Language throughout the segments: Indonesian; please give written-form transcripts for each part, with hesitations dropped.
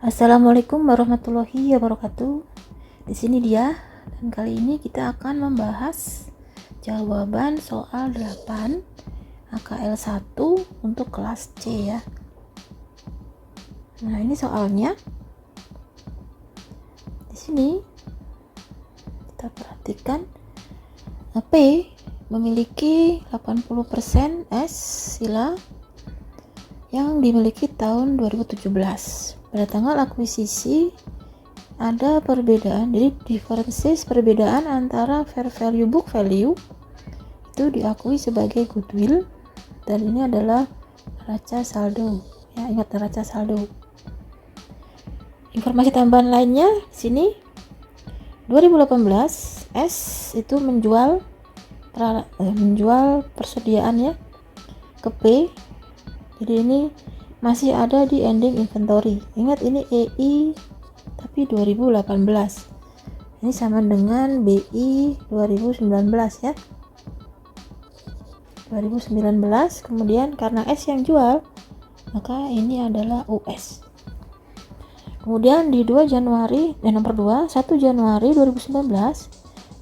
Assalamualaikum warahmatullahi wabarakatuh. Di sini dia, dan kali ini kita akan membahas jawaban soal 8 AKL 1 untuk kelas C ya. Nah, ini soalnya. Di sini kita perhatikan P memiliki 80% S sila yang dimiliki tahun 2017. Pada tanggal akuisisi ada perbedaan, jadi differences perbedaan antara fair value book value itu diakui sebagai goodwill, dan ini adalah neraca saldo ya, ingat neraca saldo. Informasi tambahan lainnya di sini 2018 S itu menjual persediaan ya ke P, jadi ini masih ada di ending inventory. Ingat ini EI tapi 2018. Ini sama dengan BI 2019 ya. 2019, kemudian karena S yang jual, maka ini adalah US. Kemudian di 2 Januari, nomor 2, 1 Januari 2019,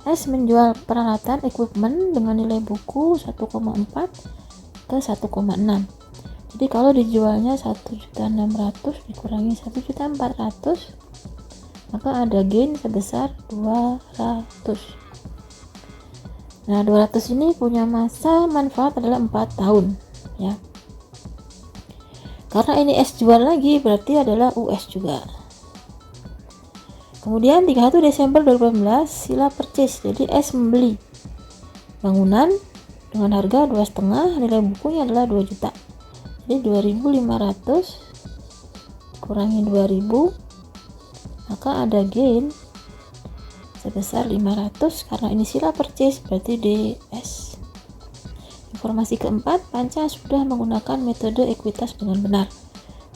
S menjual peralatan equipment dengan nilai buku 1,4 ke 1,6. Jadi kalau dijualnya 1.600.000 dikurangi 1.400.000, maka ada gain sebesar 200. Nah, 200 ini punya masa manfaat adalah 4 tahun ya. Karena ini S jual lagi, berarti adalah US juga. Kemudian 31 Desember 2018 sila purchase, jadi S membeli bangunan dengan harga 2,5, nilai bukunya adalah 2 juta. Jadi 2.500 kurangi 2.000, maka ada gain sebesar 500 karena ini sila purchase, berarti DS. Informasi keempat, Panca sudah menggunakan metode ekuitas dengan benar.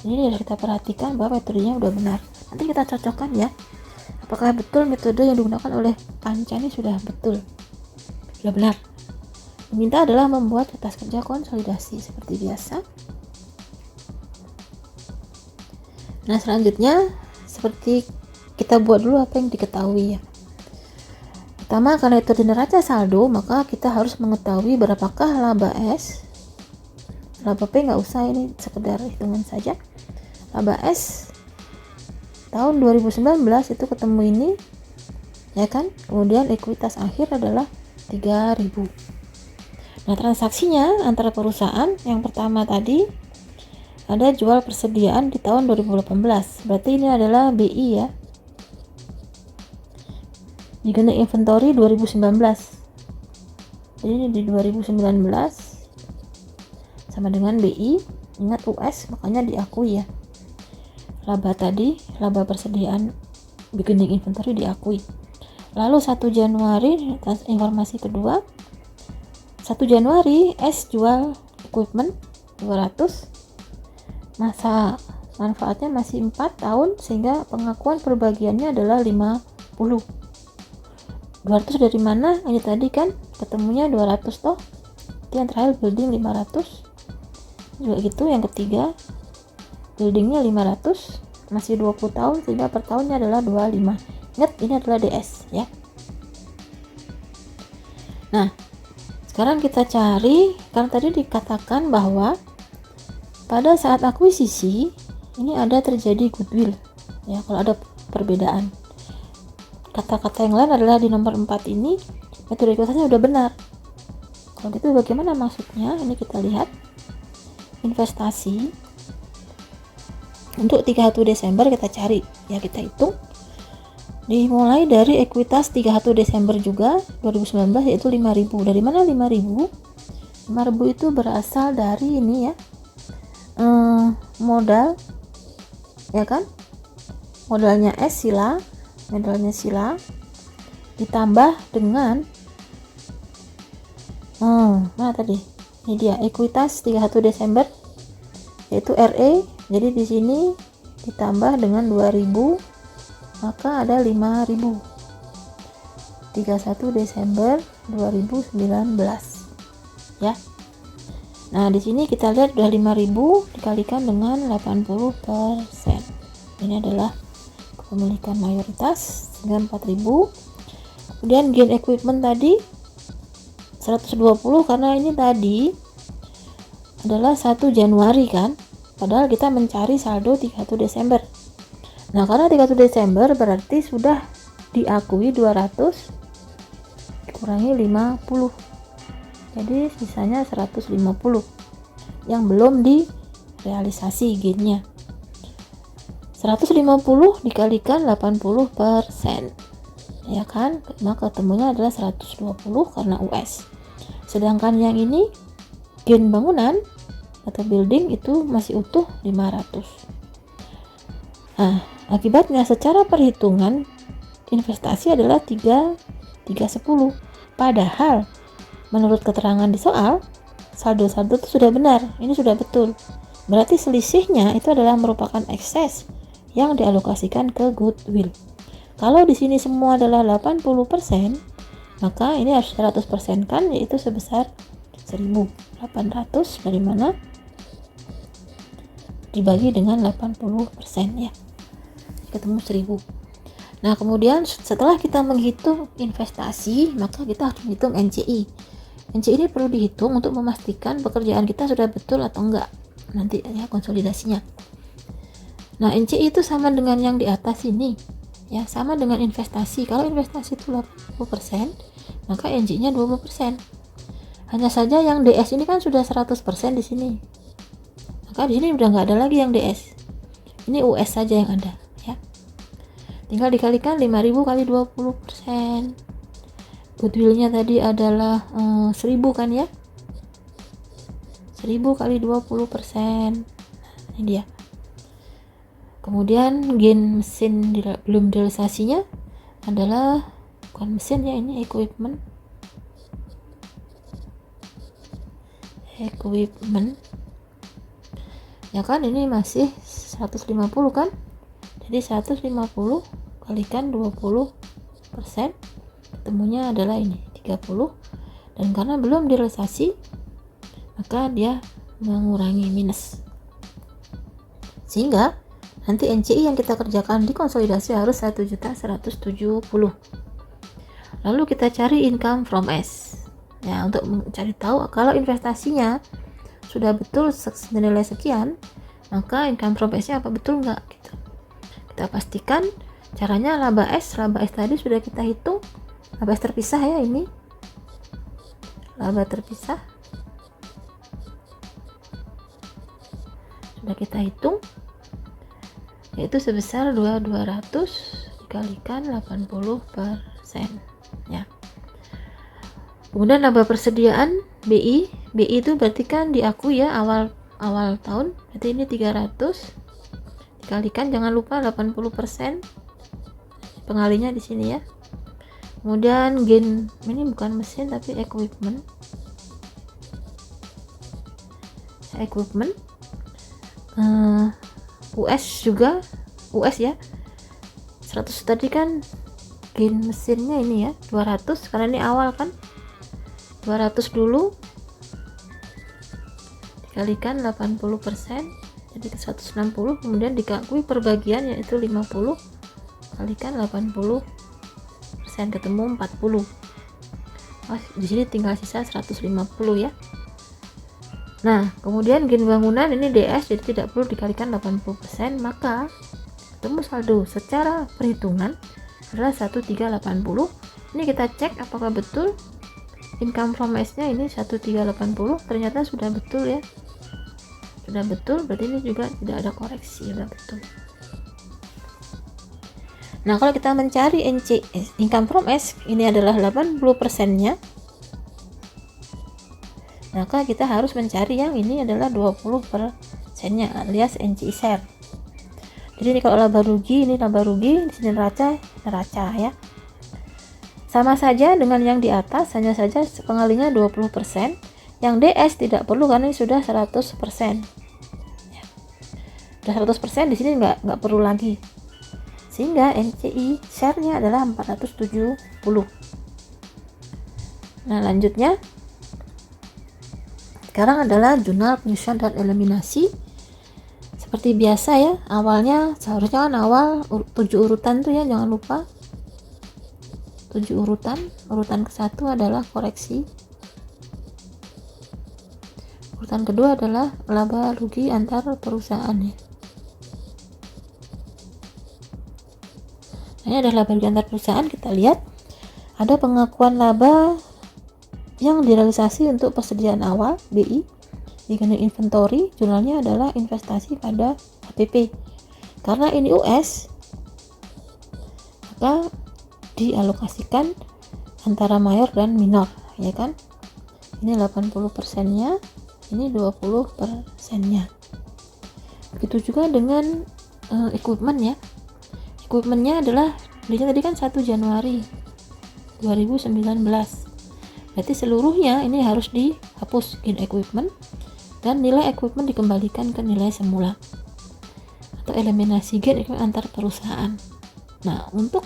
Ini harus kita perhatikan bahwa metodenya udah benar. Nanti kita cocokkan ya, apakah betul metode yang digunakan oleh Panca ini sudah betul, sudah benar. Diminta adalah membuat kertas kerja konsolidasi seperti biasa. Nah, selanjutnya seperti kita buat dulu apa yang diketahui ya. Pertama, karena itu di neraca saldo, maka kita harus mengetahui berapakah laba S. Laba P nggak usah, ini sekedar hitungan saja. Laba S tahun 2019 itu ketemu ini ya kan. Kemudian ekuitas akhir adalah 3.000. Nah, transaksinya antara perusahaan yang pertama tadi ada jual persediaan di tahun 2018, berarti ini adalah BI ya, beginning inventory 2019. Jadi ini di 2019 sama dengan BI, ingat US makanya diakui ya. Laba tadi, laba persediaan beginning inventory diakui. Lalu 1 Januari, informasi kedua, 1 Januari S jual equipment 200, masa manfaatnya masih 4 tahun sehingga pengakuan perbagiannya adalah 50. 200 dari mana? Ini tadi kan ketemunya 200 toh. Itu yang terakhir building 500 juga gitu. Yang ketiga buildingnya 500, masih 20 tahun sehingga per tahunnya adalah 25. Ingat ini adalah DS ya. Nah, sekarang kita cari, karena tadi dikatakan bahwa pada saat akuisisi ini ada terjadi goodwill ya, kalau ada perbedaan. Kata-kata yang lain adalah di nomor 4 ini metode ekuitasnya udah benar. Kalau gitu bagaimana maksudnya? Ini kita lihat investasi untuk 31 Desember kita cari ya, kita hitung dimulai dari ekuitas 31 Desember juga 2019 yaitu 5.000. Dari mana 5.000? 5.000 itu berasal dari ini ya, modal ya kan, modalnya S sila, modalnya sila ditambah dengan mana tadi, ini dia ekuitas 31 Desember yaitu RE, jadi di sini ditambah dengan 2.000 maka ada 5.000. 31 Desember 2019 ya. Nah, di sini kita lihat udah 5.000 dikalikan dengan 80%. ini adalah kepemilikan mayoritas sehingga 4000. Kemudian gain equipment tadi 120 karena ini tadi adalah 1 Januari kan, padahal kita mencari saldo 31 Desember. Nah, karena 31 Desember berarti sudah diakui 200 dikurangi 50, jadi sisanya 150 yang belum direalisasi gainnya. 150 dikalikan 80%, ya kan, maka ketemunya adalah 120 karena US. Sedangkan yang ini gain bangunan atau building itu masih utuh 500. Nah, akibatnya secara perhitungan investasi adalah 310. Padahal menurut keterangan di soal, saldo-saldo itu sudah benar, ini sudah betul. Berarti selisihnya itu adalah merupakan ekses yang dialokasikan ke goodwill. Kalau di sini semua adalah 80%, maka ini harus 100% kan, yaitu sebesar 1.800 dari mana dibagi dengan 80% ya, ketemu 1000. Nah, kemudian setelah kita menghitung investasi, maka kita harus menghitung NCI. NCI ini perlu dihitung untuk memastikan pekerjaan kita sudah betul atau enggak nanti ya konsolidasinya. Nah, NCI itu sama dengan yang di atas ini ya, sama dengan investasi. Kalau investasi itu 80%, maka NCI-nya 20%. Hanya saja yang DS ini kan sudah 100% di sini. Maka di sini udah nggak ada lagi yang DS. Ini US saja yang ada ya. Tinggal dikalikan 5.000 kali 20%. Goodwill-nya tadi adalah 1.000 kan ya. 1.000 kali 20%. Nah, ini dia. Kemudian gain mesin belum realisasinya adalah bukan mesin ya, ini equipment ya kan, ini masih 150 kan, jadi 150 kalikan 20%, ketemunya adalah ini 30. Dan karena belum direalisasi maka dia mengurangi minus, sehingga nanti NCI yang kita kerjakan di konsolidasi harus 1.170.000. Lalu kita cari income from S ya, untuk mencari tahu kalau investasinya sudah betul senilai sekian, maka income from S nya apa betul enggak gitu. Kita pastikan caranya laba S tadi sudah kita hitung, laba S terpisah ya, ini laba terpisah sudah kita hitung, yaitu sebesar 200 dikalikan 80% ya. Kemudian laba persediaan BI itu berarti kan diakui ya awal tahun, berarti ini 300 dikalikan, jangan lupa 80% pengalinya di sini ya. Kemudian gain ini bukan mesin tapi equipment US juga, US ya, 100 tadi kan gain mesinnya ini ya 200 karena ini awal kan, 200 dulu dikalikan 80% jadi ke 160, kemudian dikakui perbagian yaitu 50 kalikan 80% ketemu 40. Di sini tinggal sisa 150 ya. Nah, kemudian gain bangunan ini DS, jadi tidak perlu dikalikan 80%, maka ketemu saldo secara perhitungan adalah 1380. Ini kita cek apakah betul income from S nya ini 1380, ternyata sudah betul ya. Sudah betul, berarti ini juga tidak ada koreksi, sudah betul. Nah, kalau kita mencari income from S, ini adalah 80% nya, maka kita harus mencari yang ini adalah 20% nya alias NCI share. Jadi ini kalau laba rugi, ini laba rugi, di sini neraca ya. Sama saja dengan yang di atas, hanya saja pengalinya 20%. Yang DS tidak perlu karena ini sudah 100%. Ya. Sudah 100% di sini nggak perlu lagi. Sehingga NCI share-nya adalah 470. Nah, lanjutnya sekarang adalah jurnal penyusunan dan eliminasi. Seperti biasa ya, awalnya seharusnya kan awal 7 urutan tuh ya, jangan lupa 7 urutan. Urutan ke-1 adalah koreksi, urutan kedua adalah laba rugi antar perusahaan ya. Nah, ini adalah laba rugi antar perusahaan. Kita lihat ada pengakuan laba yang direalisasi untuk persediaan awal BI, rekening inventory, jurnalnya adalah investasi pada HPP. Karena ini US, maka dialokasikan antara mayor dan minor, ya kan? Ini 80%-nya, ini 20%-nya. Begitu juga dengan equipment ya. Equipment-nya adalah belinya tadi kan 1 Januari 2019. Berarti seluruhnya ini harus dihapus gain equipment dan nilai equipment dikembalikan ke nilai semula, atau eliminasi gain equipment antar perusahaan. Nah, untuk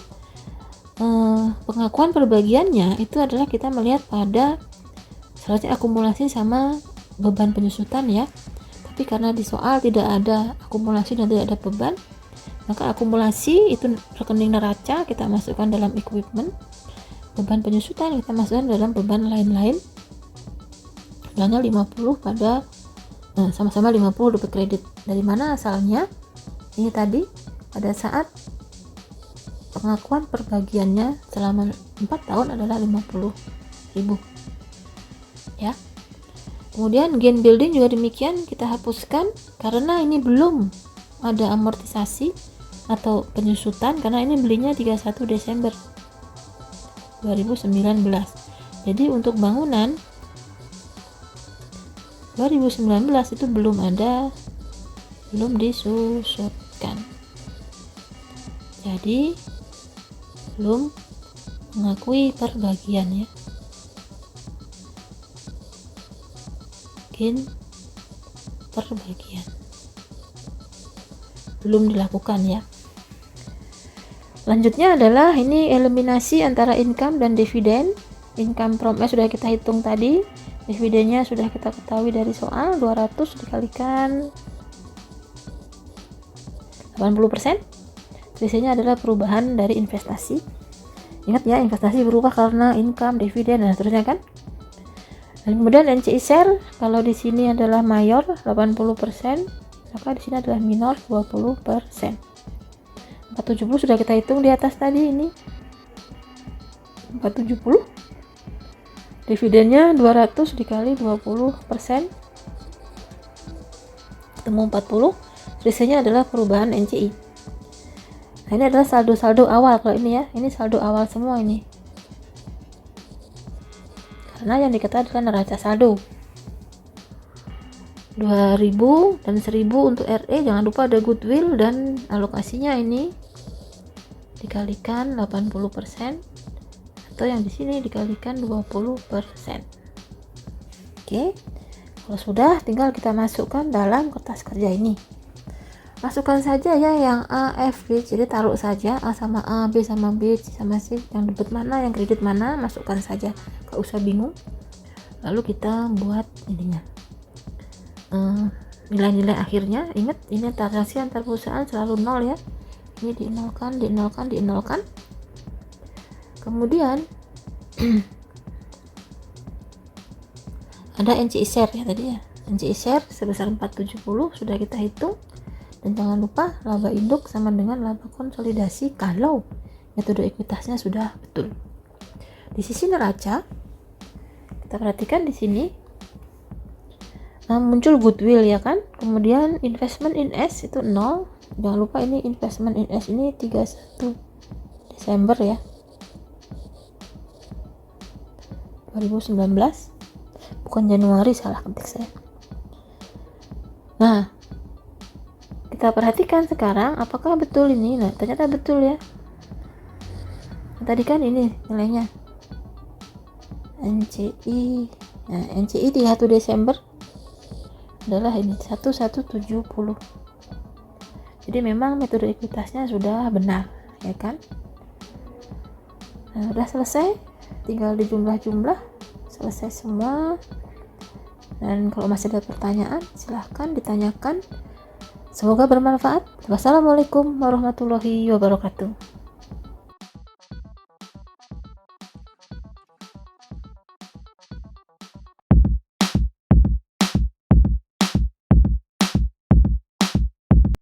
pengakuan perbagiannya itu adalah kita melihat pada seharusnya akumulasi sama beban penyusutan ya, tapi karena di soal tidak ada akumulasi dan tidak ada beban, maka akumulasi itu rekening neraca kita masukkan dalam equipment, beban penyusutan kita masukkan dalam beban lain-lain. Jumlahnya 50 pada sama-sama 50 dapat kredit. Dari mana asalnya? Ini tadi pada saat pengakuan perbagiannya selama 4 tahun adalah 50.000 ya. Kemudian gain building juga demikian, kita hapuskan karena ini belum ada amortisasi atau penyusutan, karena ini belinya 31 Desember 2019. Jadi untuk bangunan 2019 itu belum disusutkan, jadi belum mengakui perbagian ya. Gain perbagian belum dilakukan ya. Lanjutnya adalah ini eliminasi antara income dan dividen. Income from sudah kita hitung tadi, dividennya sudah kita ketahui dari soal, 200 dikalikan 80%. Selisihnya adalah perubahan dari investasi. Ingat ya, investasi berubah karena income, dividen dan seterusnya kan. Dan kemudian NCI share, kalau di sini adalah mayor 80%, maka di sini adalah minor 20%. 470 sudah kita hitung di atas tadi, ini 470. Dividennya 200 dikali 20%, ketemu 40. Selisihnya adalah perubahan NCI. Nah, ini adalah saldo-saldo awal. Kalau ini ya, ini saldo awal semua ini, karena yang diketahui adalah neraca saldo. 2000 dan 1000 untuk RE, jangan lupa ada goodwill dan alokasinya ini dikalikan 80%, atau yang di sini dikalikan 20%. Oke, kalau sudah tinggal kita masukkan dalam kertas kerja ini. Masukkan saja ya yang A, F, B, jadi taruh saja A sama A, B sama B, C sama C, yang debit mana, yang kredit mana, masukkan saja, gak usah bingung. Lalu kita buat ininya, nilai-nilai akhirnya. Ingat, ini transaksi antar perusahaan selalu 0 ya, ini dienolkan. Kemudian ada NCI share ya tadi ya, NCI share sebesar 470 sudah kita hitung. Dan jangan lupa laba induk sama dengan laba konsolidasi kalau metode ekuitasnya sudah betul. Di sisi neraca kita perhatikan di sini muncul goodwill ya kan. Kemudian investment in S itu 0. Jangan lupa ini investment in S ini 31 Desember ya 2019, bukan Januari, salah ketik saya. Nah, kita perhatikan sekarang apakah betul ini. Nah, ternyata betul ya. Tadi kan ini nilainya NCI. Nah, NCI 31 Desember adalah ini 1170. Jadi memang metode ekuitasnya sudah benar ya kan. Nah, udah selesai, tinggal dijumlah-jumlah, selesai semua. Dan kalau masih ada pertanyaan silahkan ditanyakan. Semoga bermanfaat. Wassalamualaikum warahmatullahi wabarakatuh.